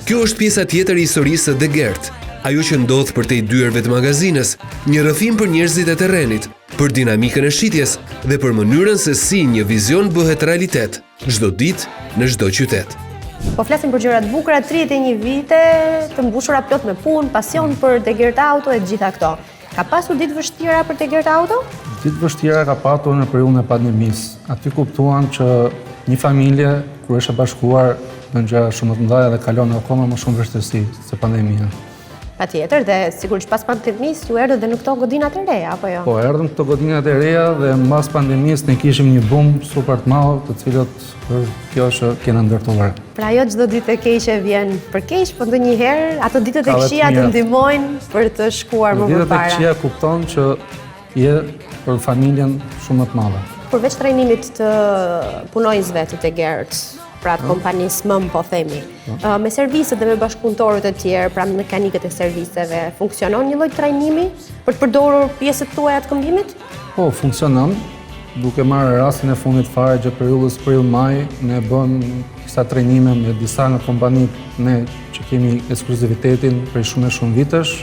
Kjo është pjesa tjetër e historisë së De Geert, ajo që ndodh përtej dyerve të magazinës, një rrëfim për njerëzit e terrenit, për dinamikën e shitjes dhe për mënyrën se si një vizion bëhet realitet, çdo ditë në çdo qytet. Po flasim për gjëra të bukura, 31 vite të mbushura plot me punë, pasion për De Geert Auto e gjitha këto. Ka pasur ditë vështira për De Geert Auto? Ditë vështira ka patur në periudhën e pandemisë. Aty kuptuan që një familje kur është e bashkuar në gjëra shumë të mëdha dhe kalon akoma më shumë vështirësi se pandemia. Patjetër, dhe sigurisht pas pandemisë ju erdhët dhe në këto godinat e reja, apo jo? Po, erdhëm këto godinat e reja dhe mbas pandemisë ne kishim një boom super të madh, të cilët kjo është kena ndërtuar. Pra jo çdo ditë e keqe vjen për keq, po ndonjëherë ato ditët e këqija të ndihmojnë për të shkuar më përpara. Ditët e këqija kupton që je për familjen shumë më të madhe. Përveç trajnimit të punonjësve të De Geert, pra të kompanisë MØM, po themi, me serviset dhe me bashkëpunëtorët e tjerë, pra me mekanikët e serviseve, funksionon një lloj trajnimi për të përdorur pjesët tuaja të këmbimit? Po, funksionon. Duke marrë rastin e fundit fare gjatë periudhës prill-maj, ne bëm disa trajnime me disa nga kompanitë ne që kemi ekskluzivitetin prej shumë vitesh,